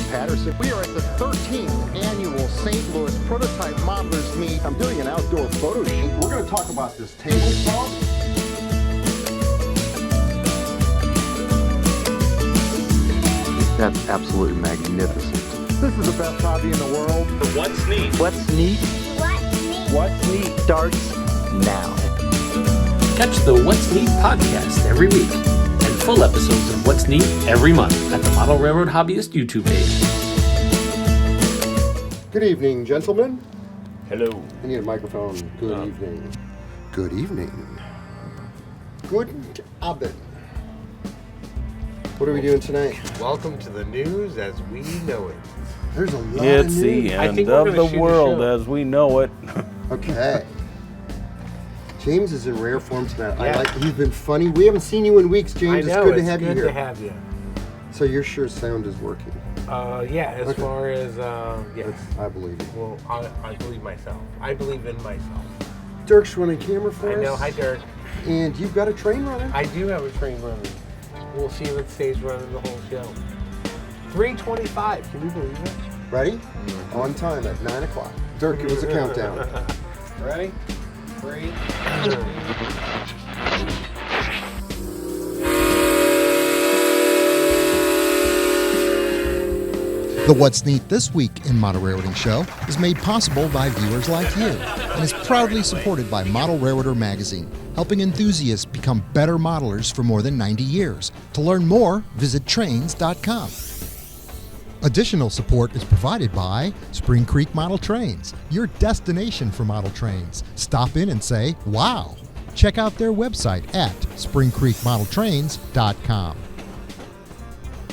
Patterson. We are at the 13th annual St. Louis Prototype Modelers Meet. I'm doing an outdoor photo shoot. We're going to talk about this table saw. That's absolutely magnificent. This is the best hobby in the world. What's neat? What's neat? What's neat? What's neat starts now. Catch the What's Neat podcast every week and full episodes of What's Neat every month at the Model Railroad Hobbyist YouTube page. Good evening, gentlemen. Hello. I need a microphone. Good evening. Good evening. Good Abend. What are we doing tonight? Welcome to the news as we know it. There's a lot It's of news. the end of the world as we know it. Okay. James is in rare form tonight. Yeah. He's been funny. We haven't seen you in weeks, James. I know, it's good to have you here. Good to have you. So you're sure sound is working? Yeah, as far as, yes. I believe you. Well, I believe myself. I believe in myself. Dirk's running camera for us. I know. Hi, Dirk. And you've got a train running. I do have a train running. We'll see if it stays running the whole show. 3:25. Can you believe it? Ready? Mm-hmm. On time at 9 o'clock. Dirk, give us a countdown. Ready? 3. The What's Neat This Week in Model Railroading Show is made possible by viewers like you and is proudly supported by Model Railroader Magazine, helping enthusiasts become better modelers for more than 90 years. To learn more, visit trains.com. Additional support is provided by Spring Creek Model Trains, your destination for model trains. Stop in and say, wow! Check out their website at springcreekmodeltrains.com.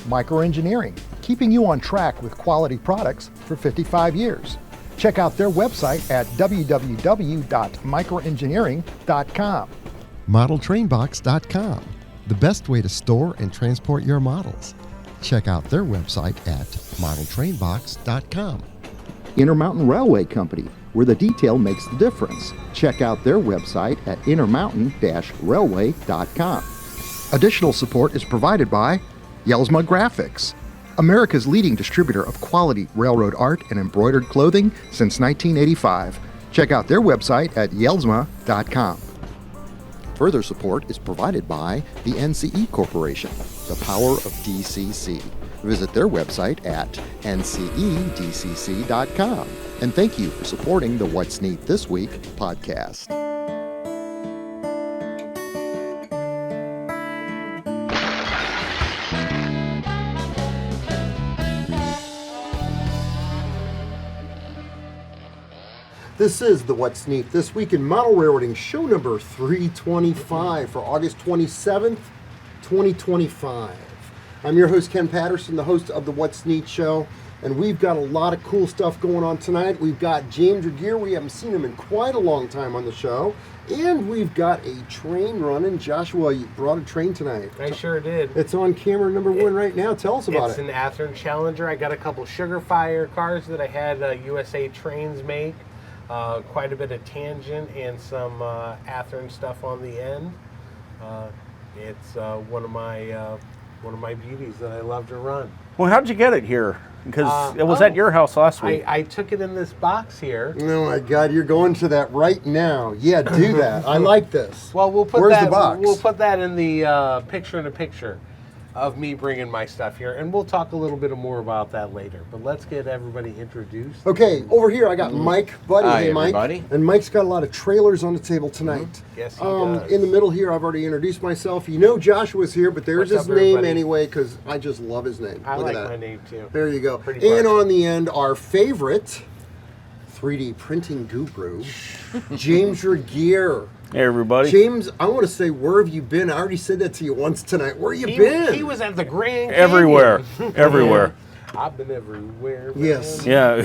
Microengineering, keeping you on track with quality products for 55 years. Check out their website at www.microengineering.com. ModelTrainBox.com, the best way to store and transport your models. Check out their website at ModelTrainBox.com. Intermountain Railway Company, where the detail makes the difference. Check out their website at intermountain-railway.com. Additional support is provided by Yelsma Graphics, America's leading distributor of quality railroad art and embroidered clothing since 1985. Check out their website at yelsma.com. Further support is provided by the NCE Corporation, the power of DCC. Visit their website at ncedcc.com. And thank you for supporting the What's Neat This Week podcast. This is the What's Neat This Week in Model Railroading, show number 325 for August 27th, 2025. I'm your host, Ken Patterson, the host of the What's Neat show, and we've got a lot of cool stuff going on tonight. We've got James Regier. We haven't seen him in quite a long time on the show, and we've got a train running. Joshua, you brought a train tonight. I sure did. It's on camera number 1 right now. Tell us about it. It's an Athearn Challenger. I got a couple Sugar Fire cars that I had USA Trains make. Quite a bit of tangent and some Athearn stuff on the end. It's one of my beauties that I love to run. Well, how'd you get it here? Because it was at your house last week. I took it in this box here. Oh my God, you're going to that right now. Yeah, do that. I like this. Well, we'll put Where's that. the box? We'll put that in the picture of me bringing my stuff here, and we'll talk a little bit more about that later. But let's get everybody introduced. Okay, over here I got Mike, buddy. Hi, hey, Mike. everybody. And Mike's got a lot of trailers on the table tonight. Yes, he does. In the middle here, I've already introduced myself. You know Joshua's here, but there's What's his up, name everybody? anyway, because I just love his name. I Look like at that. my name too. There you go. Pretty And much. on the end, our favorite 3D printing guru, James Regier. Hey, everybody. James, I want to say, where have you been? I already said that to you once tonight. Where you been? He was at the Grand Canyon. Everywhere. Everywhere. I've been everywhere. Man. Yes. Yeah.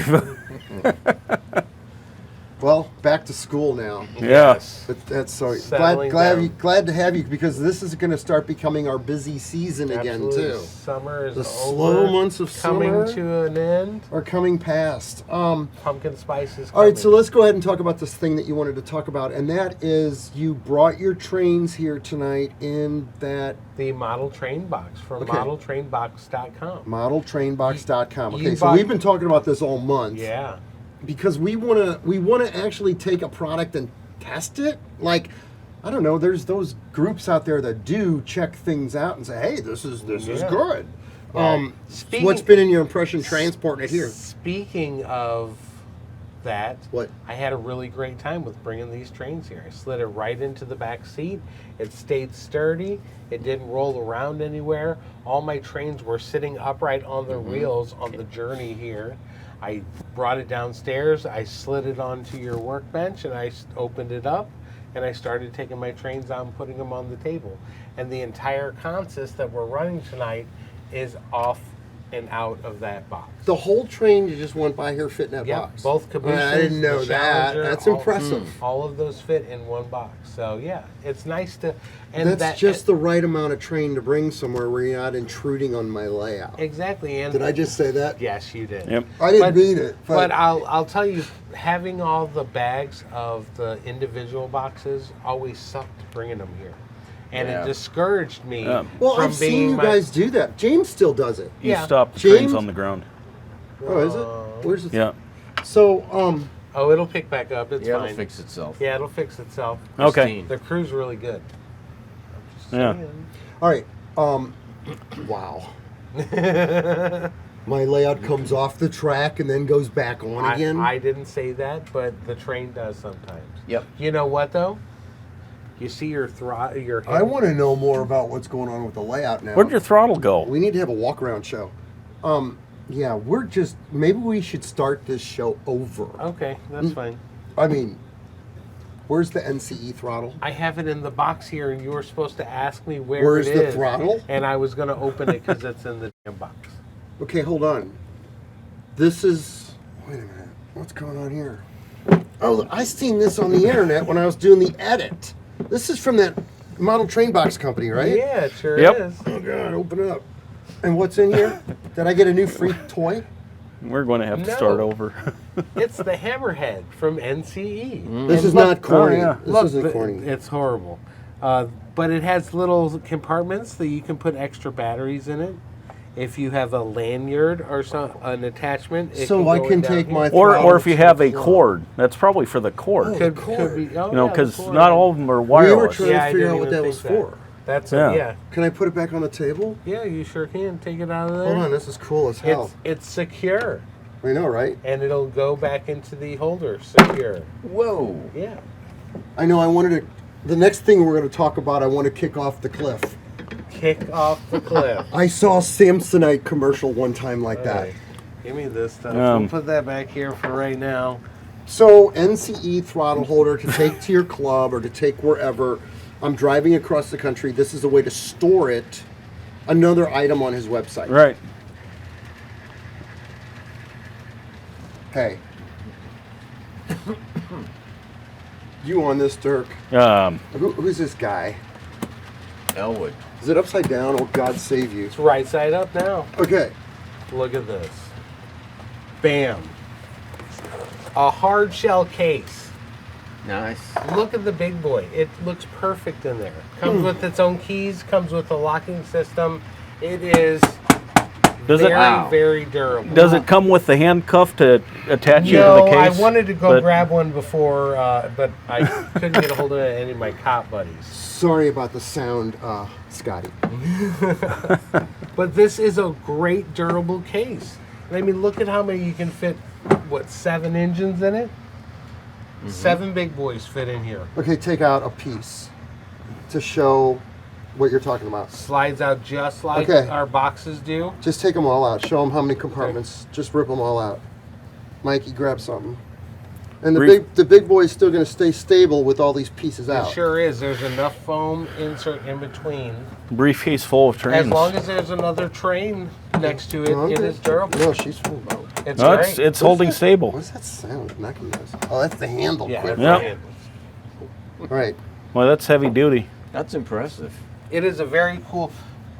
Well, back to school now. Yeah. That's so Settling glad down. glad to have you, because this is going to start becoming our busy season again Absolutely. too. Summer is The over, slow months of coming summer to an end. are coming past. Pumpkin spice is All right, so coming. let's go ahead and talk about this thing that you wanted to talk about, and that is you brought your trains here tonight in that The model train box from Okay. modeltrainbox.com. modeltrainbox.com. You Okay, so bought- we've been talking about this all month. Yeah. Because we wanna actually take a product and test it. Like, I don't know, there's those groups out there that do check things out and say, hey, this is Yeah. good. Yeah. What's been in your impression transporting it here? Speaking of that, What? I had a really great time with bringing these trains here. I slid it right into the back seat. It stayed sturdy. It didn't roll around anywhere. All my trains were sitting upright on their wheels on the journey here. I brought it downstairs. I slid it onto your workbench, and I opened it up, and I started taking my trains out and putting them on the table. And the entire consist that we're running tonight is off and out of that box. The whole train you just went by here fit in that Yep, box. both cabooses. I didn't know the that. Challenger, That's all- impressive. All of those fit in one box. So yeah, it's nice to. And That's just the right amount of train to bring somewhere where you're not intruding on my layout. exactly. And Did I just say that? Yes, you did. Yep. I didn't But- mean it. But I'll tell you, having all the bags of the individual boxes always sucked bringing them here, and Yeah. it discouraged me. well, from I've seen being you guys do that. James still does it. You Yeah. stop the James? trains on the ground. Oh, is it? Where's it? Yeah. So, Oh, it'll pick back up. It's Yeah, fine. it'll fix itself. Yeah, it'll fix itself. Okay. Christine. The crew's really good. Yeah. all right. Wow. My layout comes off the track and then goes back on again. I didn't say that, but the train does sometimes. Yep. You know what though? You see your your I want to know more about what's going on with the layout now. Where'd your throttle go? We need to have a walk around show. Yeah, maybe we should start this show over. Okay, that's fine. I mean, where's the NCE throttle? I have it in the box here, and you were supposed to ask me where Where's it the is, throttle? and I was going to open it because it's in the damn box. Okay, hold on. This is. Wait a minute. What's going on here? Oh, I seen this on the internet when I was doing the edit. This is from that model train box company, right? Yeah, it sure Yep. is. Oh God, open it up. And what's in here? Did I get a new free toy? We're going to have to No. start over. It's the Hammerhead from NCE. This is look- not corny. oh, yeah. This Look, isn't corny. It's horrible. But it has little compartments that you can put extra batteries in it. If you have a lanyard or an attachment, it So can I go can down take here. my Or if you have a Floor. cord, that's probably for the cord. Could cord. be, oh, You know, yeah, because the cord. not all of them are We were wireless. trying to I figure didn't out what even that was think for. That's Yeah. it. Yeah. Can I put it back on the table? Yeah, you sure can. Take it out of there. Hold on, this is cool as hell. It's secure, I know, right? and it'll go back into the holder secure. Whoa. Yeah. I know. I wanted to. The next thing we're going to talk about, I want to kick off the cliff. Kick off the cliff. I saw a Samsonite commercial one time like that. Alright, give me this stuff. Um, We'll put that back here for right now. So NCE throttle holder to take to your club or to take wherever. I'm driving across the country. This is a way to store it. Another item on his website. Right. Hey. You on this, Dirk? Who's this guy? Elwood. Is it upside down? Oh, God save you. It's right side up now. Okay. Look at this. Bam. A hard shell case. Nice. Look at the big boy. It looks perfect in there. Comes with its own keys, comes with a locking system. It is Does very, it very durable. does it come with the handcuff to attach you to No, the I case? wanted to go But- grab one before, but I couldn't get a hold of any of my cop buddies. Sorry about the sound, Scotty. But this is a great durable case. I mean, look at how many you can fit. What, 7 engines in it? 7 big boys fit in here. Okay, take out a piece to show what you're talking about. Slides out just like Okay. our boxes do. Just take them all out. Show them how many compartments. Just rip them all out. Mikey, grab something. And the big boy is still going to stay stable with all these pieces It out. sure is. There's enough foam insert in between. Briefcase full of trains. As long as there's another train next to it, No, I'm it good. is durable. No, she's full. It's No, great. it's holding What stable. does that sound? Knocking those. Oh, that's the handle. Yeah, Quick. it's Yeah. great. All right. Well, that's heavy duty. That's impressive. It is a very cool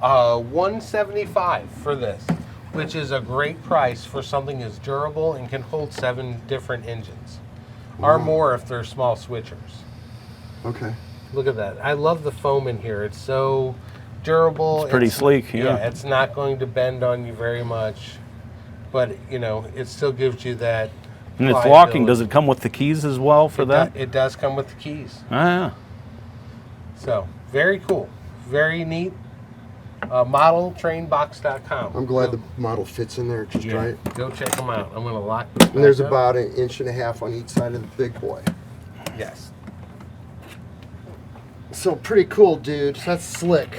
$175 for this, which is a great price for something as durable and can hold 7 different engines, or more if they're small switchers. Okay. Look at that. I love the foam in here. It's so durable. It's pretty sleek, yeah. It's not going to bend on you very much, but it still gives you that. And it's pliability. locking. Does it come with the keys as well for that? It does come with the keys. Ah, So very cool, very neat. Modeltrainbox.com. I'm glad the model fits in there just right. Go check them out. I'm going to lock this. And there's back up. about 1.5 inches on each side of the big boy. Yes. So pretty cool, dude. That's slick.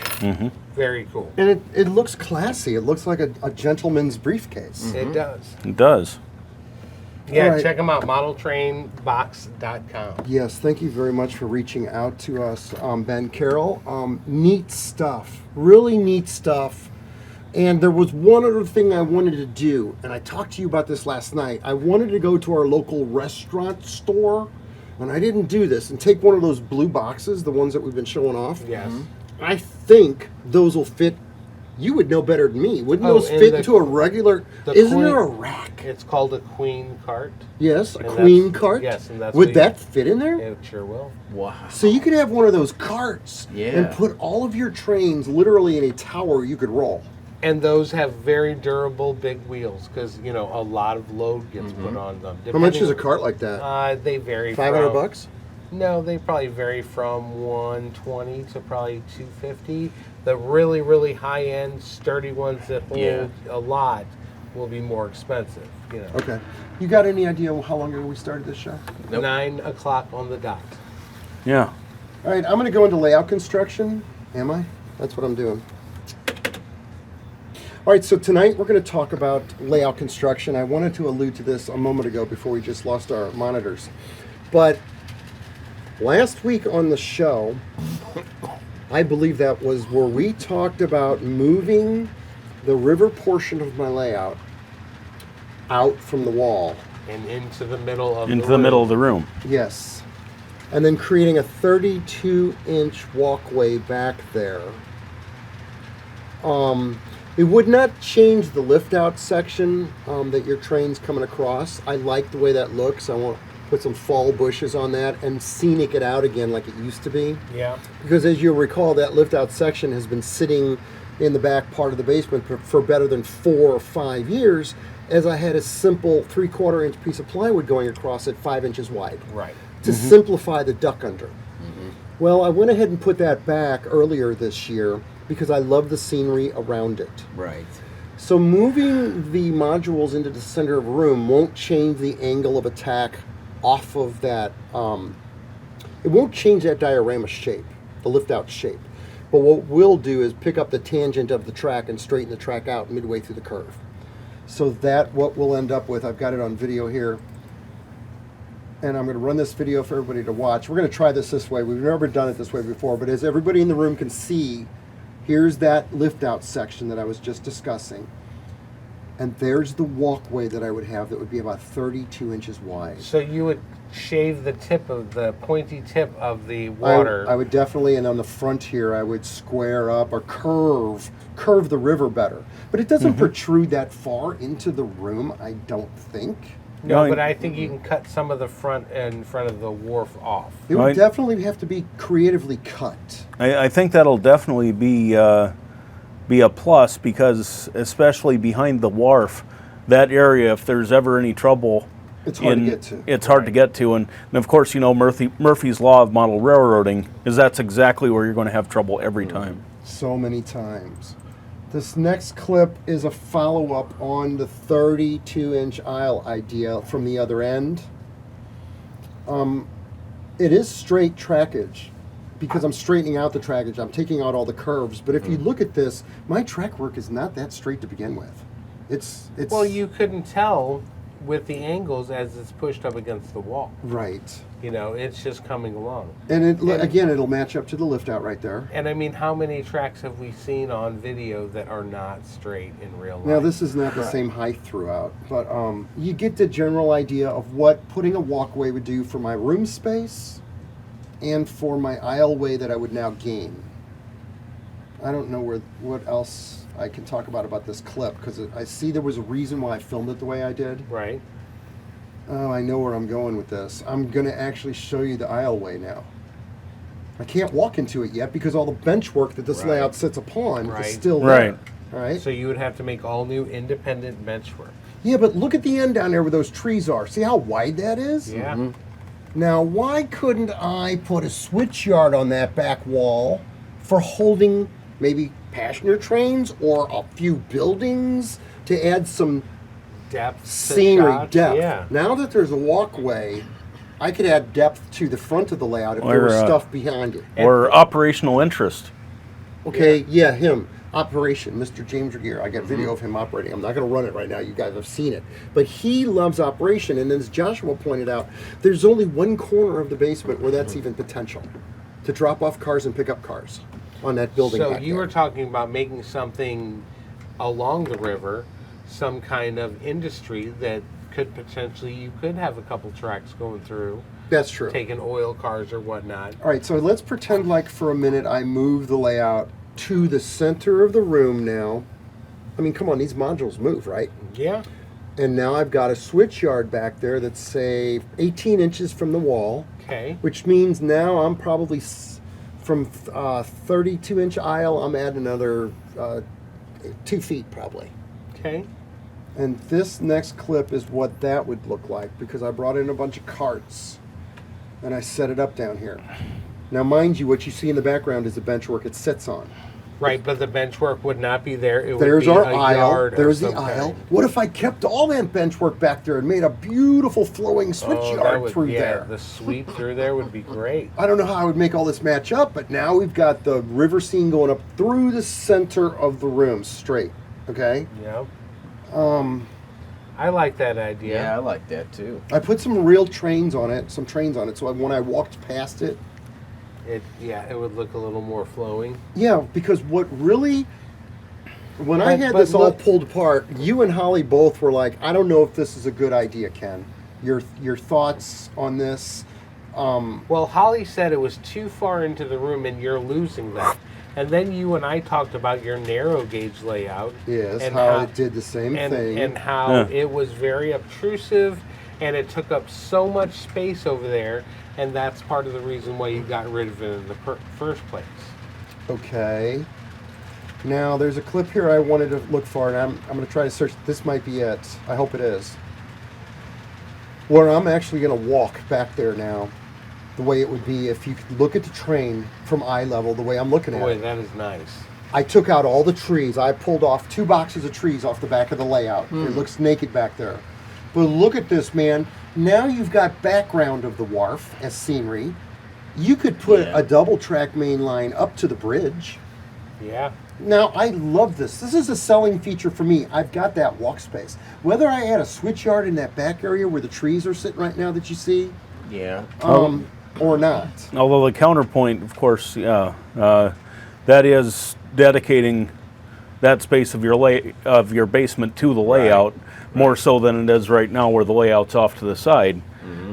Very cool. And it looks classy. It looks like a gentleman's briefcase. It does. it does. Yeah, All right. check them out. Modeltrainbox.com. Yes, thank you very much for reaching out to us, Ben Carroll. Neat stuff. Really neat stuff. And there was one other thing I wanted to do, and I talked to you about this last night. I wanted to go to our local restaurant store, and I didn't do this, and take one of those blue boxes, the ones that we've been showing off. Yes. I think those will fit. You would know better than me. Wouldn't Oh, those and fit the- into a regular? the Isn't queen- there a rack? It's called a queen cart. Yes, a and queen that's- cart. yes, and that's would what that fit in there? It sure will. Wow. So you could have one of those carts Yeah. and put all of your trains literally in a tower you could roll. And those have very durable big wheels because, a lot of load gets put on them. How much is a Depending- cart like that? They vary. $500? No, they probably vary from 120 to probably 250. The really, really high end, sturdy ones that hold Yeah. a lot will be more expensive. Okay. You got any idea how long ago we started this show? Nope. 9 o'clock on the dot. Yeah. All right, I'm going to go into layout construction. Am I? That's what I'm doing. All right, so tonight we're going to talk about layout construction. I wanted to allude to this a moment ago before we just lost our monitors. But last week on the show, I believe that was where we talked about moving the river portion of my layout out from the wall. And into the middle of Into the the middle room. of the room. Yes. And then creating a 32-inch walkway back there. It would not change the lift-out section that your train's coming across. I like the way that looks. I want to put some fall bushes on that and scenic it out again like it used to be. Yeah. Because as you'll recall, that lift-out section has been sitting in the back part of the basement for better than 4 or 5 years, as I had a simple 3/4 inch piece of plywood going across it 5 inches wide Right. to simplify the duck under. Well, I went ahead and put that back earlier this year because I love the scenery around it. Right. So moving the modules into the center of the room won't change the angle of attack off of that. It won't change that diorama shape, the lift-out shape. But what we'll do is pick up the tangent of the track and straighten the track out midway through the curve. So that what we'll end up with, I've got it on video here, and I'm going to run this video for everybody to watch. We're going to try this way. We've never done it this way before, but as everybody in the room can see, here's that lift-out section that I was just discussing. And there's the walkway that I would have that would be about 32 inches wide. So you would shave the tip of the pointy tip of the water. I would definitely, and on the front here, I would square up or curve the river better. But it doesn't protrude that far into the room, I don't think. No, Yeah, but I think you can cut some of the front in front of the wharf off. It would Right. definitely have to be creatively cut. I think that'll definitely be a plus because, especially behind the wharf, that area, if there's ever any trouble, It's hard to get to. It's hard to get to, and of course, Murphy's law of model railroading is that's exactly where you're going to have trouble every time. So many times. This next clip is a follow-up on the 32-inch aisle idea from the other end. It is straight trackage because I'm straightening out the trackage. I'm taking out all the curves. But if you look at this, my track work is not that straight to begin with. It's Well, you couldn't tell with the angles as it's pushed up against the wall. Right. You know, it's just coming along. And again, it'll match up to the lift out right there. And I mean, how many tracks have we seen on video that are not straight in real life? Now, this is not the same height throughout, but you get the general idea of what putting a walkway would do for my room space and for my aisleway that I would now gain. I don't know what else I can talk about this clip, because I see there was a reason why I filmed it the way I did. Right. Oh, I know where I'm going with this. I'm going to actually show you the aisleway now. I can't walk into it yet because all the bench work that this layout sits upon is still there. Right. All right. So you would have to make all new independent bench work. Yeah, but look at the end down there where those trees are. See how wide that is? Yeah. Now, why couldn't I put a switch yard on that back wall for holding maybe passenger trains or a few buildings to add some Depth. to scenery shots, depth? Yeah. Now that there's a walkway, I could add depth to the front of the layout if there Or, was stuff behind it. Or operational interest. Okay, yeah, him. Operation, Mr. James Regier. I got video of him operating. I'm not going to run it right now. You guys have seen it. But he loves operation. And as Joshua pointed out, there's only one corner of the basement where that's even potential to drop off cars and pick up cars on that building. So back you there. were talking about making something along the river, some kind of industry that could potentially, you could have a couple tracks going through, That's true. taking oil cars or whatnot. All right, so let's pretend like for a minute I move the layout to the center of the room now. I mean, come on, these modules move, right? Yeah. And now I've got a switch yard back there that's, say, 18 inches from the wall, Okay. which means now I'm probably from 32-inch aisle, I'm adding another 2 feet probably. Okay. And this next clip is what that would look like, because I brought in a bunch of carts and I set it up down here. Now, mind you, what you see in the background is the bench work it sits on. Right, but the bench work would not be there. It There's would be our a aisle. yard There's of the some aisle. kind. What if I kept all that bench work back there and made a beautiful flowing switch Oh, yard that would, through yeah, there? the sweep through there would be great. I don't know how I would make all this match up, but now we've got the river scene going up through the center of the room straight. Okay? Yeah. I like that idea. Yeah, I like that too. I put some real trains on it, so when I walked past it, It would look a little more flowing. yeah, because what really, when I had But this all look- pulled apart, you and Holly both were like, I don't know if this is a good idea, Ken. Your thoughts on this? Well, Holly said it was too far into the room and you're losing that. And then you and I talked about your narrow gauge layout. Yes, and how it did the same thing. And how Yeah. it was very obtrusive and it took up so much space over there. And that's part of the reason why you got rid of it in the first place. Okay. Now, there's a clip here I wanted to look for, and I'm going to try to search. This might be it. I hope it is. Where I'm actually going to walk back there now, the way it would be if you could look at the train from eye level, the way I'm looking at Boy, it. that is nice. I took out all the trees. I pulled off 2 boxes of trees off the back of the layout. It looks naked back there. But look at this, man. Now you've got background of the wharf as scenery. You could put a double track main line up to the bridge. Yeah. Now, I love this. This is a selling feature for me. I've got that walk space. Whether I add a switch yard in that back area where the trees are sitting right now that you see, Yeah. or not. Although the counterpoint, of course, that is dedicating that space of your basement to the layout more so than it is right now, where the layout's off to the side.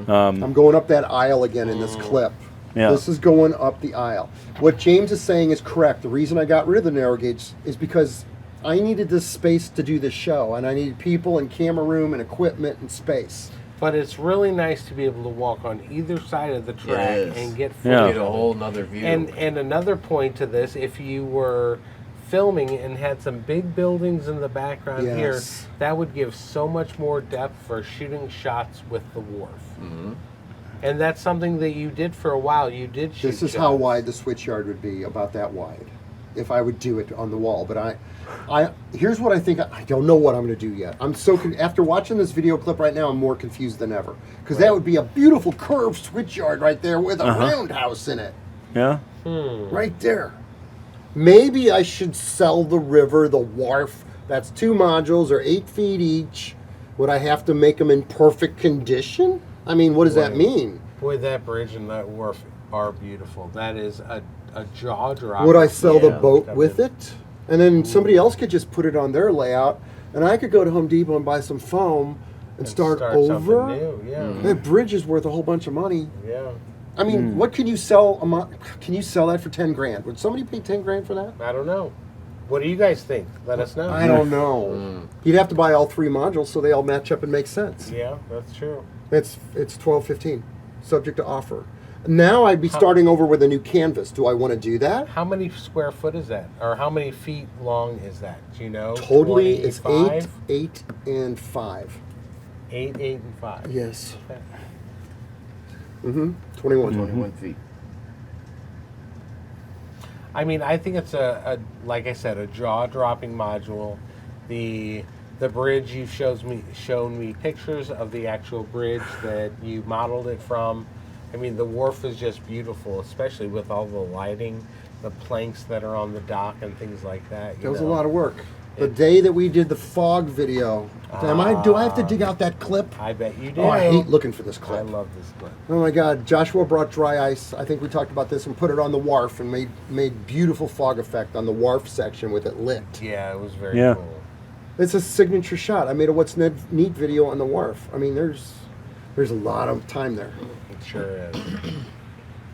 I'm going up that aisle again in this clip. Yeah. This is going up the aisle. What James is saying is correct. The reason I got rid of the narrow gauge is because I needed this space to do this show, and I needed people and camera room and equipment and space. But it's really nice to be able to walk on either side of the track is. and get Yeah. footage Get a of it. whole nother view. And another point to this, if you were filming and had some big buildings in the background here, Yes. that would give so much more depth for shooting shots with the wharf. Mm-hmm. And that's something that you did for a while. You did shoot This is shots. how wide the switch yard would be, about that wide, if I would do it on the wall. But I here's what I think. I don't know what I'm going to do yet. I'm so after watching this video clip right now, I'm more confused than ever, because that would be a beautiful curved switch yard right there with a roundhouse in it, Yeah. right there. Maybe I should sell the river, the wharf. That's 2 modules, or 8 feet each. Would I have to make them in perfect condition? I mean, what does that mean? Boy, that bridge and that wharf are beautiful. That is a jaw dropper. Would I sell the Yeah. boat with it? And then somebody else could just put it on their layout, and I could go to Home Depot and buy some foam and start over. something new. Yeah. That bridge is worth a whole bunch of money. Yeah. I mean, what can you sell? Can you sell that for 10 grand? Would somebody pay 10 grand for that? I don't know. What do you guys think? Let us know. I don't know. You'd have to buy all 3 modules so they all match up and make sense. Yeah, that's true. It's 12.15, subject to offer. Now I'd be starting over with a new canvas. Do I want to do that? How many square foot is that? Or how many feet long is that? Do you know? Totally, it's 25? 8, and 5. 8, 8, and 5. Yes. Okay. 21. 21 feet. I mean, I think it's like I said, a jaw-dropping module. The bridge you've shown me pictures of the actual bridge that you modeled it from. I mean, the wharf is just beautiful, especially with all the lighting, the planks that are on the dock and things like that. That was a lot of work. The day that we did the fog video, do I have to dig out that clip? I bet you do. Oh, I hate looking for this clip. I love this clip. Oh my God, Joshua brought dry ice. I think we talked about this and put it on the wharf and made beautiful fog effect on the wharf section with it lit. Yeah, it was very cool. It's a signature shot. I made a What's Neat video on the wharf. I mean, there's a lot of time there. It sure is.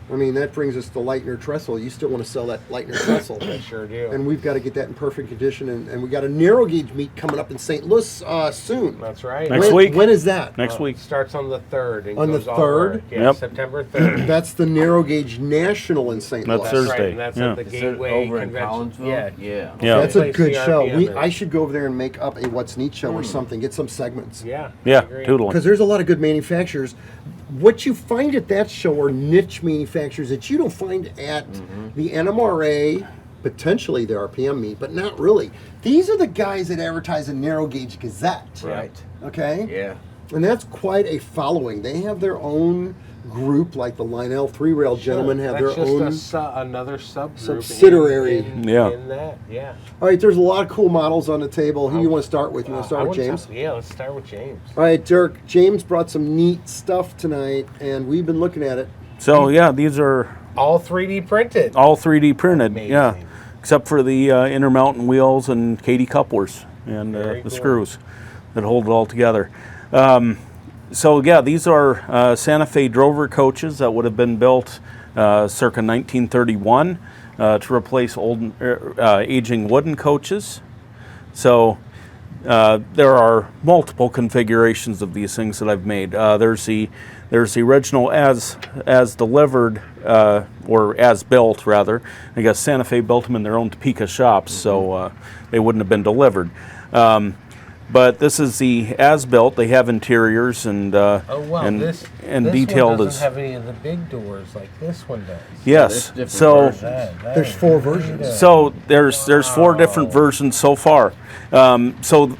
I mean, that brings us to Lightner Trestle. You still want to sell that Lightner Trestle. I sure do. And we've got to get that in perfect condition. And we got a narrow gauge meet coming up in St. Louis soon. That's right. Next week. When is that? Next week. Starts on the 3rd. And On the goes all 3rd? over. Yeah, Yep. September 3rd. That's the Narrow Gauge National in St. Louis. That's That's Thursday. right, and that's Yeah. at the Is it Gateway over in Convention. Collinsville? Yeah. Yeah. Yeah. That's a Place good show. CRPM in. I should go over there and make up a What's Neat show or something. Get some segments. Yeah. Yeah, I agree. totally. Because there's a lot of good manufacturers. What you find at that show are niche manufacturers that you don't find at the NMRA, potentially the RPM meet, but not really. These are the guys that advertise in Narrow Gauge Gazette. Right. Okay? Yeah. And that's quite a following. They have their own group, like the Lionel 3-rail gentlemen have That's their just own. another subgroup subsidiary. in Yeah. that. Yeah. All right, there's a lot of cool models on the table. Who you want to start with? You want to start with James? Yeah, let's start with James. All right, Dirk. James brought some neat stuff tonight, and we've been looking at it. So yeah, these are All 3D printed. all 3D printed. Amazing. Yeah, except for the intermountain wheels and Katy couplers and Very the cool. screws that hold it all together. So yeah, these are Santa Fe Drover coaches that would have been built circa 1931 to replace old aging wooden coaches. So there are multiple configurations of these things that I've made. There's the original as delivered or as built rather. I guess Santa Fe built them in their own Topeka shops, so they wouldn't have been delivered. But this is the as-built. They have interiors and Oh wow, and this detailed one as doesn't have any of the big doors like this one does. yes. different So versions. There's 4 versions. so there's 4 different versions so far. So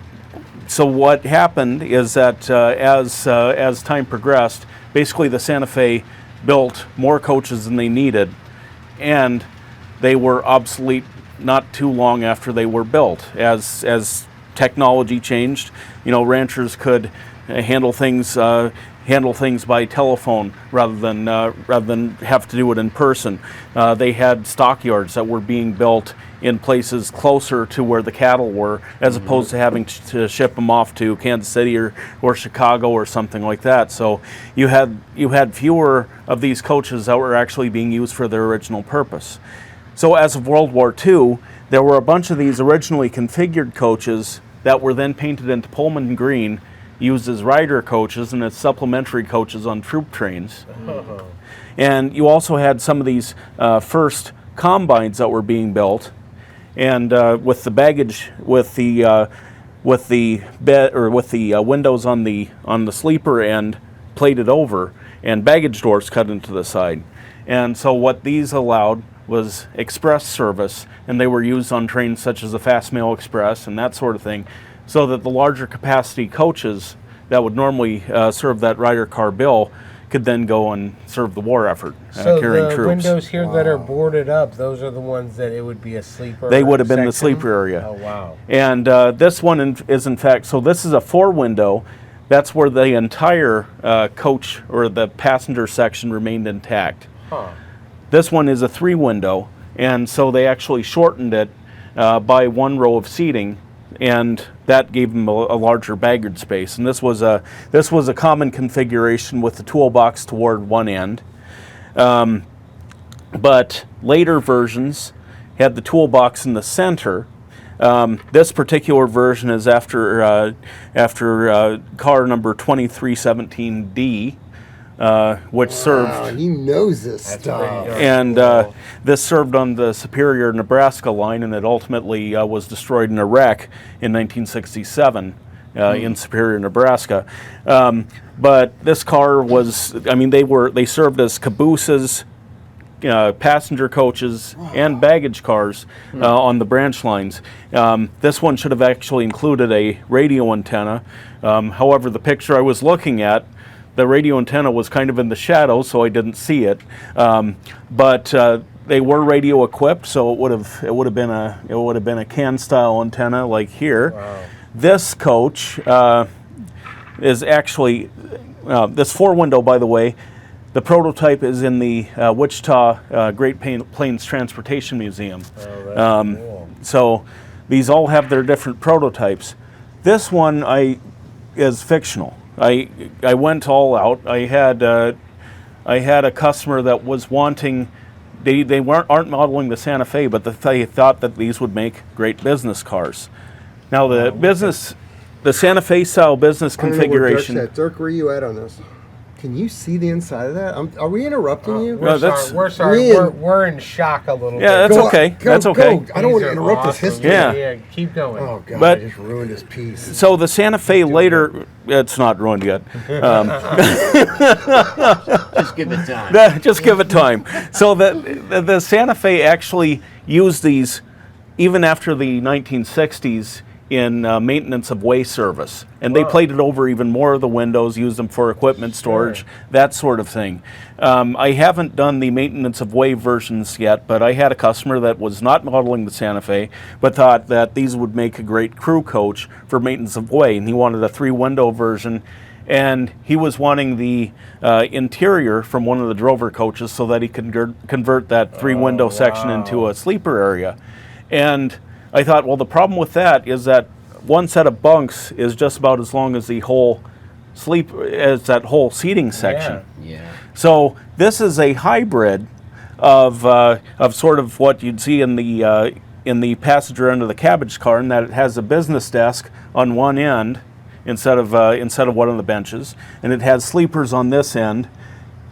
what happened is that as time progressed, basically the Santa Fe built more coaches than they needed, and they were obsolete not too long after they were built. As technology changed, ranchers could handle things by telephone rather than have to do it in person. They had stockyards that were being built in places closer to where the cattle were, as opposed to having to ship them off to Kansas City or Chicago or something like that. So you had fewer of these coaches that were actually being used for their original purpose. So as of World War II, there were a bunch of these originally configured coaches that were then painted into Pullman green, used as rider coaches and as supplementary coaches on troop trains. And you also had some of these first combines that were being built, and with the baggage, with the bed or with the windows on the sleeper end plated over, and baggage doors cut into the side. And so what these allowed was express service, and they were used on trains such as the Fast Mail Express and that sort of thing, so that the larger capacity coaches that would normally serve that rider car bill could then go and serve the war effort, So carrying the troops. windows here that are boarded up, those are the ones that it would be a sleeper. They would have been the section? sleeper area. Oh wow! And this one is in fact, so this is a 4-window. That's where the entire coach or the passenger section remained intact. Huh. This one is a 3-window, and so they actually shortened it by 1 row of seating, and that gave them a larger baggage space. And this was a common configuration with the toolbox toward one end. But later versions had the toolbox in the center. This particular version is after car number 2317D, which served. Wow, he knows this That's stuff. pretty darn And cool. this served on the Superior, Nebraska line, and it ultimately was destroyed in a wreck in 1967 in Superior, Nebraska. But this car was, they served as cabooses, passenger coaches, and baggage cars on the branch lines. This one should have actually included a radio antenna. However, the picture I was looking at, the radio antenna was kind of in the shadow, so I didn't see it. But they were radio equipped, so it would have been a can style antenna like here. Wow. This coach is actually this 4-window, by the way. The prototype is in the Wichita Great Plains Transportation Museum. Oh, that's cool. So these all have their different prototypes. This one is fictional. I went all out. I had a customer that was wanting. They aren't modeling the Santa Fe, but they thought that these would make great business cars. Now the Santa Fe style business I don't know where Dirk's configuration. at. Dirk, where are you at on this? Can you see the inside of that? Are we interrupting you? No, We're sorry. Ian. We're in shock a little Yeah, bit. that's okay. That's okay. I don't want to These are interrupt his awesome. history. Yeah. Keep going. Oh God, But- I just ruined his piece. So the Santa Fe later, it's not ruined yet. Just give it time. Just give it time. So the Santa Fe actually used these even after the 1960s in maintenance of way service. And they plated over even more of the windows, used them for equipment storage, that sort of thing. I haven't done the maintenance of way versions yet, but I had a customer that was not modeling the Santa Fe, but thought that these would make a great crew coach for maintenance of way, and he wanted a 3-window version. And he was wanting the interior from one of the Drover coaches so that he could convert that 3-window section into a sleeper area. And I thought, well, the problem with that is that one set of bunks is just about as long as the whole that whole seating section. Yeah. So this is a hybrid of sort of what you'd see in the passenger end of the cabbage car, in that it has a business desk on one end instead of one of the benches, and it has sleepers on this end.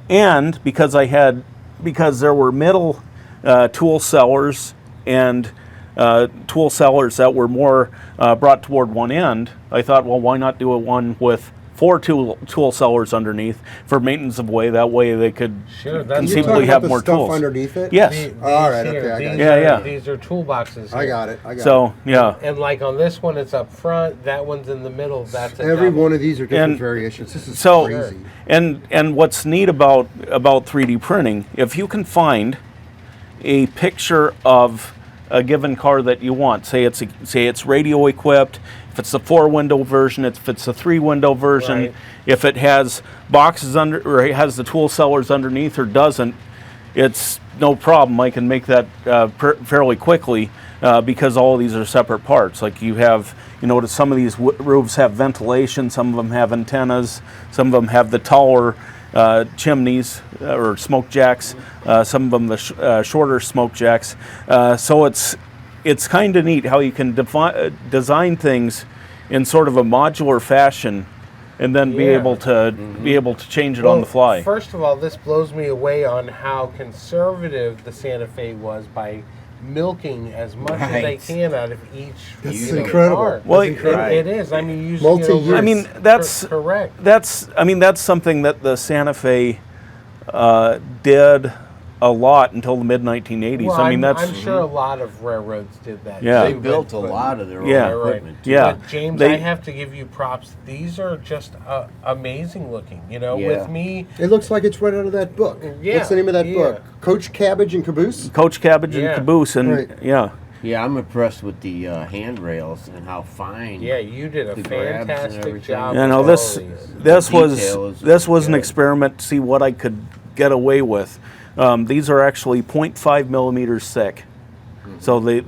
And because there were middle tool cellars and tool cellars that were more brought toward one end, I thought, well, why not do a one with 4 tool cellars underneath for maintenance of way? That way they could Sure, that's You're conceivably talking have about more the stuff tools. underneath it? Yes. All right, okay, I got it. Yeah. These are toolboxes. I here. got it. So yeah. And like on this one, it's up front. That one's in the middle. That's a Every double. one of these are different And variations. This is so crazy. and what's neat about 3D printing, if you can find a picture of a given car that you want, say it's radio equipped, if it's a 4-window version, if it's a 3-window version, Right. if it has boxes under, or it has the tool cellars underneath or doesn't, it's no problem. I can make that fairly quickly because all of these are separate parts. Like you notice some of these roofs have ventilation, some of them have antennas, some of them have the taller chimneys or smoke jacks, some of them the shorter smoke jacks. So it's kind of neat how you can design things in sort of a modular fashion, and then be Yeah. able to change it on the fly. First of all, this blows me away on how conservative the Santa Fe was by milking as much as they Right. can out of each. That's you know, incredible. car. Well, it is. I mean, using Multi-use. I mean, that's correct. that's something that the Santa Fe did a lot until the mid-1980s. Well, I mean, that's I'm sure a lot of railroads did that. Yeah. They too, built a but- lot of their own Yeah. equipment. too. Yeah. But James, They- I have to give you props. These are just amazing looking. You know, Yeah. with me, It looks like it's right out of that book. Yeah, What's the name of that yeah. book? Coach Cabbage and Caboose? Coach Cabbage Yeah. and Caboose, and Right. yeah. Yeah, I'm impressed with the handrails and how fine. yeah, you did a The grabs and fantastic everything. job. You know, with this all these. this The was detail is this was an good. experiment to see what I could get away with. These are actually 0.5 millimeters thick, so the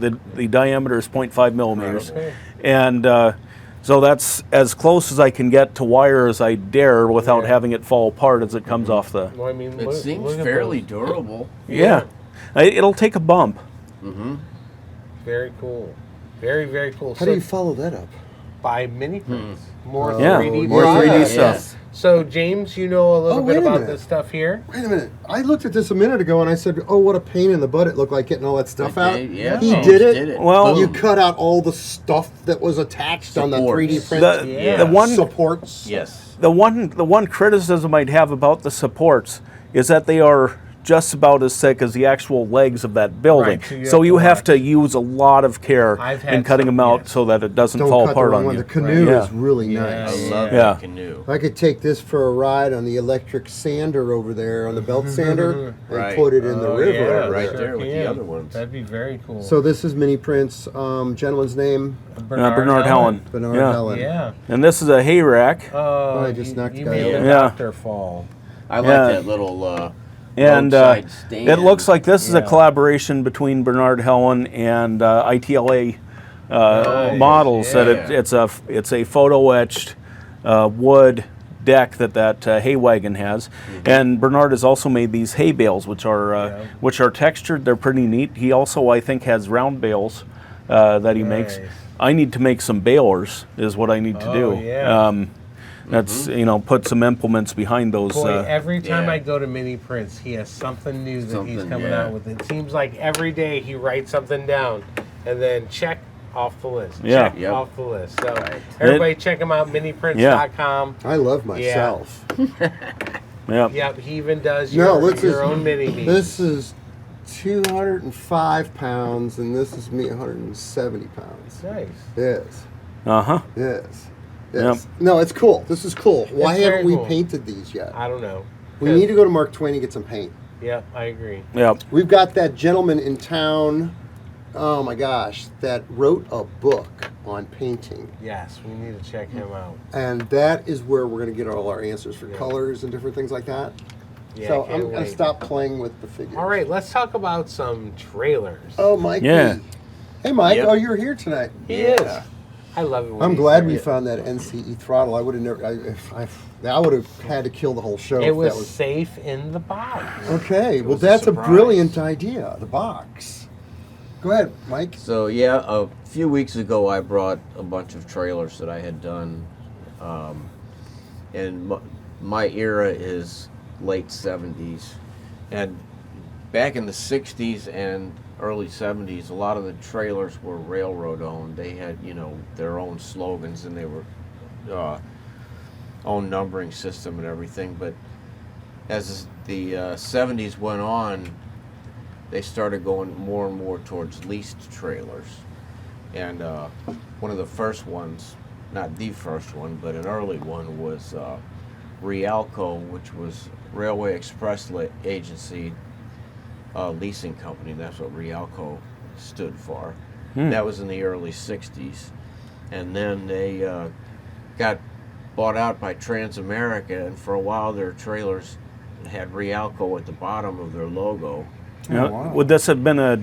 diameter is 0.5 millimeters, Okay. and so that's as close as I can get to wire as I dare without Yeah. having it fall apart as it comes off the. Well, I mean, It look, seems look at fairly those. durable. Yeah, it'll take a bump. Very cool. Very, very cool. How do you follow that up? By mini prints. More Yeah, 3D more products. 3D yes. stuff. So, James, you know a little Oh, bit wait a about minute. this stuff here? Wait a minute. I looked at this a minute ago and I said, oh, what a pain in the butt it looked like getting all that stuff out. Yeah, He James did it. Well, You Boom. cut out all the stuff that was attached on the Supports. 3D print. The, Yeah. the one supports. Yes. the one criticism I'd have about the supports is that they are just about as thick as the actual legs of that building. Right, So you have to use a lot of care I've had in cutting some, them out yes. so that it doesn't Don't fall cut apart the wrong on one. you. The canoe Yeah. is really Yeah. nice. I love Yeah. that canoe. I could take this for a ride on the electric sander over there, on the belt sander, and Right. put it in the Oh, river. yeah, over right there. there with the can. other ones. That'd be very cool. So this is mini prints. Gentleman's name Bernard Helen. Bernard Yeah. Helen. Yeah. And this is a hay rack. Oh, I just knocked you the guy made over. the Yeah. doctor fall. I like Yeah. that little And roadside stand. it looks like this is a Yeah. collaboration between Bernard Helen and ITLA Nice. models. That Yeah. it's a photo etched wood deck that hay wagon has, and Bernard has also made these hay bales, which are textured. They're pretty neat. He also, I think, has round bales that he makes. Nice. I need to make some balers. Is what I need to do. yeah. That's put some implements behind those. Boy, every time yeah. I go to Mini Prints, he has something new that he's Something, coming yeah. out with. It seems like every day he writes something down and then check off the list. Yeah. Check Yep. off the list. So everybody check him out, miniprints.com. I love myself. yeah. Yep, he even does No, your, this your is- own mini me. This is 205 pounds, and this is me 170 pounds. Nice. Yes. Uh huh. Yes. Yes. No, it's cool. This is cool. Why It's very haven't we cool. painted these yet? I don't know. We need to go to Mark Twain and get some paint. Yep, I agree. Yep. We've got that gentleman in town, oh my gosh, that wrote a book on painting. Yes, we need to check him out. And that is where we're going to get all our answers for Yeah. colors and different things like that. Yeah, So can't I'm going to wait. stop playing with the figures. All right, let's talk about some trailers. Oh, Mikey. Yeah. Hey, Mike. Yep. Oh, you're here tonight. He is. I love it. When I'm he's glad there. we found that NCE throttle. I would have never. I would have had to kill the whole show. It if was that was safe in the box. okay. Well, was a that's a surprise. brilliant idea. The box. Go ahead, Mike. So yeah, a few weeks ago I brought a bunch of trailers that I had done, and my era is late 70s, and back in the 60s and early 70s, a lot of the trailers were railroad owned. They had their own slogans and they were own numbering system and everything. But as the 70s went on, they started going more and more towards leased trailers. And one of the first ones, not the first one, but an early one was Rialco, which was Railway Express Agency leasing company. That's what Rialco stood for. That was in the early 60s. And then they got bought out by Transamerica, and for a while their trailers had Rialco at the bottom of their logo. Yeah. wow. Would this have been a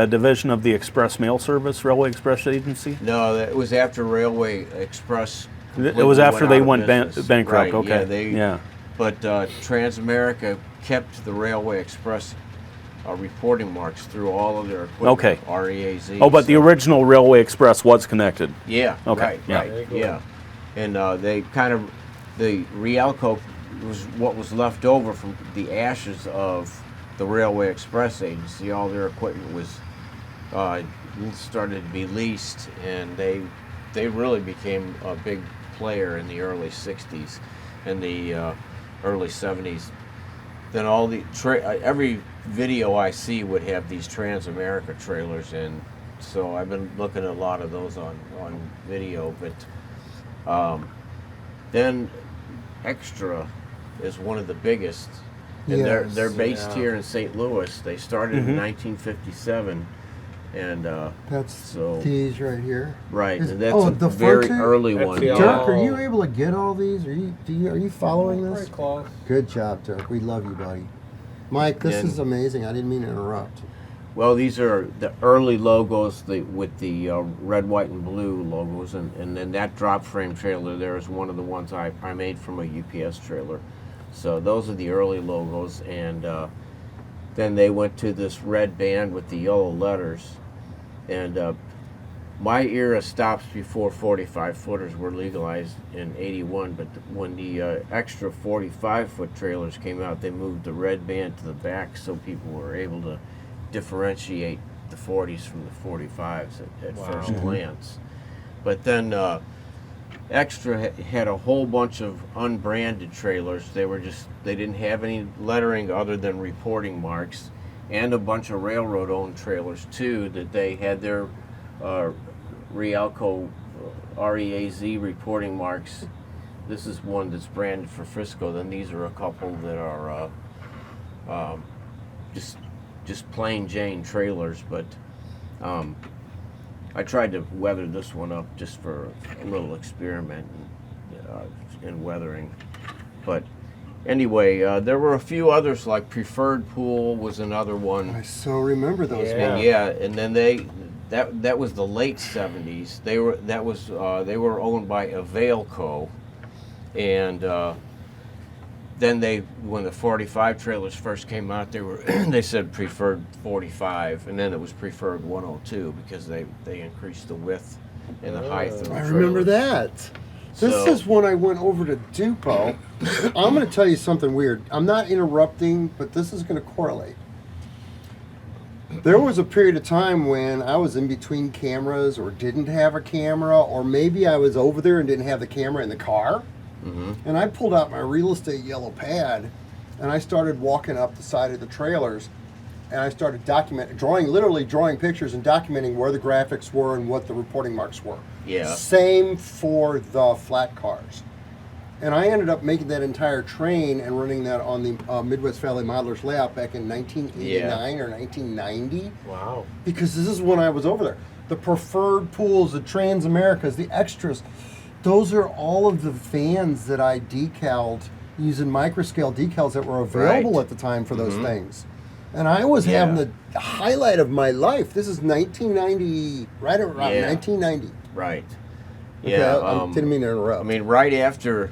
division of the Express Mail Service, Railway Express Agency? No, that was after Railway Express. It was after they went business. bankrupt. Right, Okay. Yeah, but Transamerica kept the Railway Express reporting marks through all of their equipment. Okay. REAZ. Oh, but the so- original Railway Express was connected. Yeah. Okay, Right. yeah. Right. Very cool. Yeah. And they kind of the Rialco was what was left over from the ashes of the Railway Express Agency. All their equipment was started to be leased, and they really became a big player in the early 60s and the early 70s. then all the every video I see would have these Trans-America trailers in. So I've been looking at a lot of those on video, but then Extra is one of the biggest, and Yes, they're based yeah. here in St. Louis. They started in 1957, and That's so these right here. right, Is- and that's oh, a the front very two? early That's one. the Yeah. Dirk, are Oh. you able to get all these? Are you following this? Pretty close. Good job, Dirk. We love you, buddy. Mike, this And- is amazing. I didn't mean to interrupt. Well, these are the early logos with the red, white, and blue logos, and then that drop frame trailer there is one of the ones I made from a UPS trailer. So those are the early logos, and then they went to this red band with the yellow letters, and my era stops before 45 footers were legalized in '81, but when the extra 45-foot trailers came out, they moved the red band to the back so people were able to differentiate the 40s from the 45s at Wow. first glance. But then Extra had a whole bunch of unbranded trailers. They didn't have any lettering other than reporting marks, and a bunch of railroad-owned trailers too that they had their Rialco REAZ reporting marks. This is one that's branded for Frisco. Then these are a couple that are just plain Jane trailers, but I tried to weather this one up just for a little experiment in weathering. But anyway, there were a few others, like Preferred Pool was another one. I so remember those. Yeah. ones. And then that was the late '70s. They were owned by Availco, and then when the 45 trailers first came out, they said Preferred 45, and then it was Preferred 102 because they increased the width and the height of the I trailers. remember that. This So- is when I went over to Dupo. I'm going to tell you something weird. I'm not interrupting, but this is going to correlate. There was a period of time when I was in between cameras or didn't have a camera, or maybe I was over there and didn't have the camera in the car. And I pulled out my real estate yellow pad and I started walking up the side of the trailers, and I started literally drawing pictures and documenting where the graphics were and what the reporting marks were. Yeah. Same for the flat cars. And I ended up making that entire train and running that on the Midwest Valley Modelers layout back in 1989 or 1990. Wow. Because this is when I was over there. The Preferred Pools, the Trans-Americas, the Extras, those are all of the vans that I decaled using microscale decals that were available Right. at the time for those things. And I was having the highlight of my life. This is 1990, right around Yeah. 1990. Right. Okay, Yeah. I didn't mean to interrupt. I mean, right after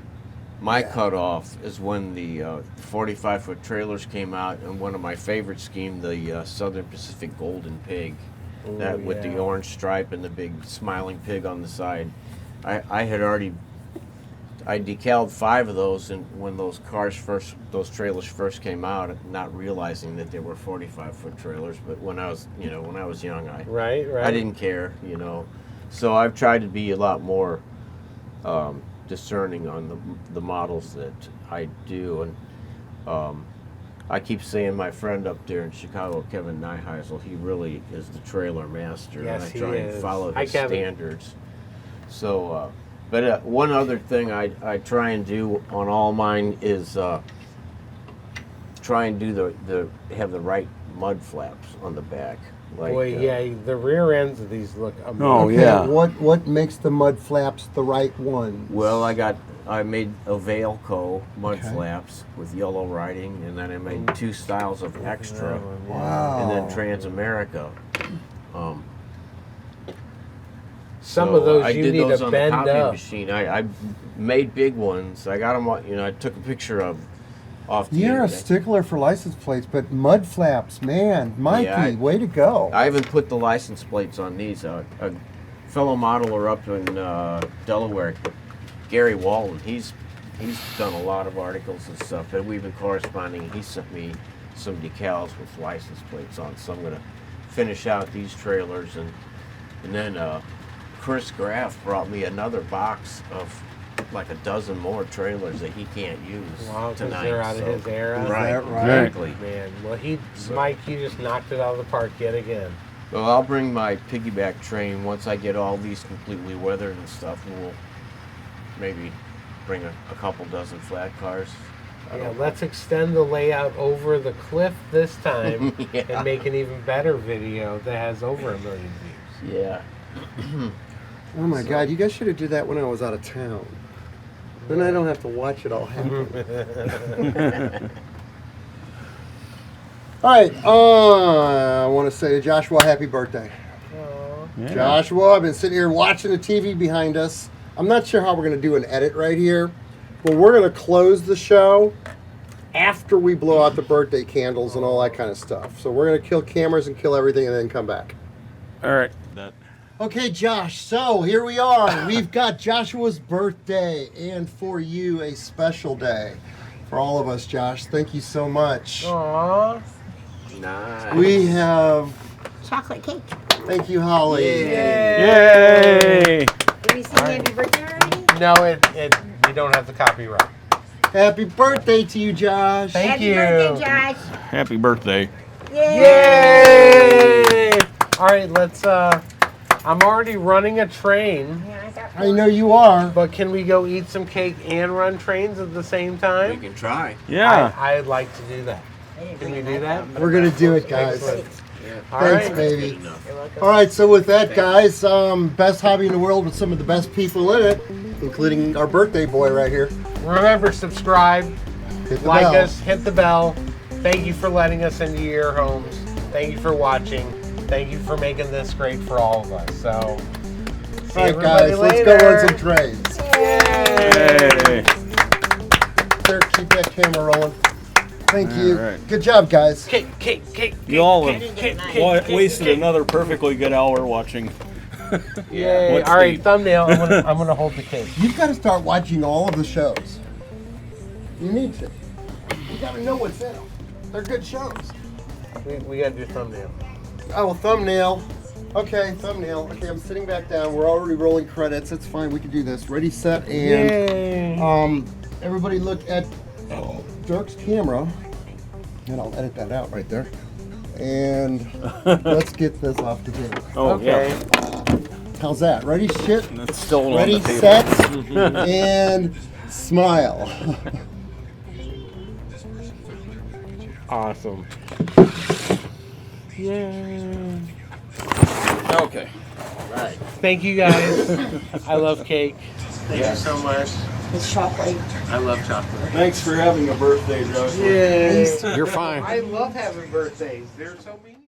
my cutoff is when the 45-foot trailers came out, and one of my favorite schemes, the Southern Pacific Golden Pig, with the orange stripe and the big smiling pig on the side. I decaled 5 of those, and when those trailers first came out, not realizing that they were 45-foot trailers. But when I was young, Right. I didn't care, So I've tried to be a lot more discerning on the models that I do, and I keep saying my friend up there in Chicago, Kevin Nyheisel, he really is the trailer master, Yes, and I he try and is. follow Hi, his Kevin. standards. So, but one other thing I try and do on all mine is try and do have the right mud flaps on the back. Like, Boy, yeah, the rear ends of these look amazing. Oh, Okay, yeah. What makes the mud flaps the right one? Well, I made Availco mud Okay. flaps with yellow writing, and then I made 2 styles of Extra, Wow. and then Trans-America. Some of those I you did need those to on bend the copy up. machine. I made big ones. I got them. I took a picture of off the You're a internet. stickler for license plates, but mud flaps, man, Mikey, Yeah, way to go. I even put the license plates on these. A fellow modeler up in Delaware, Gary Wallen, he's done a lot of articles and stuff, but we've been corresponding. He sent me some decals with license plates on, so I'm going to finish out these trailers, and then Chris Graff brought me another box of like a dozen more trailers that he can't use Wow, 'cause tonight. they're out of his era. Right, that right? exactly. Man, well, Mike, you just knocked it out of the park yet again. Well, I'll bring my piggyback train once I get all these completely weathered and stuff. We'll maybe bring a couple dozen flat cars. Yeah, let's extend the layout over the cliff this time Yeah. and make an even better video that has over 1 million views. Yeah. Oh my God, you guys should have did that when I was out of town. Then I don't have to watch it all happen. All right, I want to say to Joshua, happy birthday. Yeah. Joshua, I've been sitting here watching the TV behind us. I'm not sure how we're going to do an edit right here, but we're going to close the show after we blow out the birthday candles and all that kind of stuff. So we're going to kill cameras and kill everything and then come back. All right. Okay, Josh, so here we are. We've got Joshua's birthday, and for you, a special day. For all of us, Josh, thank you so much. Aww. Nice. We have, Chocolate cake. thank you, Holly. Yay! Did we sing happy birthday already? No, you don't have the copyright. Happy birthday to you, Josh. Thank Happy you. birthday, Josh. Happy birthday. Yay! All right, let's. I'm already running a train, Yeah, I thought I know you are. but can we go eat some cake and run trains at the same We time? can try. Yeah. I'd like to do that. Can we do that? We're going to do it, guys. Excellent. All Thanks, right. baby. You're welcome. All right, so with that, guys, best hobby in the world with some of the best people in it, including our birthday boy right here. Remember, subscribe, Hit the like bell. us, hit the bell. Thank you for letting us into your homes. Thank you for watching. Thank you for making this great for all of us. So, see All right, everybody guys, later. let's go run some trains. Hey. There, keep that camera rolling. Thank you. All right. Good job, guys. Cake. You all Didn't get have mine. wasted another perfectly good hour watching. Yay. What's All right, the- thumbnail. I'm gonna hold the cake. You've got to start watching all of the shows. You need to. You got to know what's in them. They're good shows. We gotta do thumbnail. Oh, thumbnail. Okay, thumbnail. Okay, I'm sitting back down. We're already rolling credits. It's fine. We can do this. Ready, set, and Yay. everybody look at Dirk's camera. And I'll edit that out right there. And let's get this off the table. Oh, Okay. yeah. How's that? Ready, shit. That's still Ready, on the table. set, and smile. Awesome. Yay. Okay. Right. Thank you guys. I love cake. Thank you so much. It's chocolate. I love chocolate. Thanks for having a birthday, Joshua. Yay. You're fine. I love having birthdays. They're so meaningful.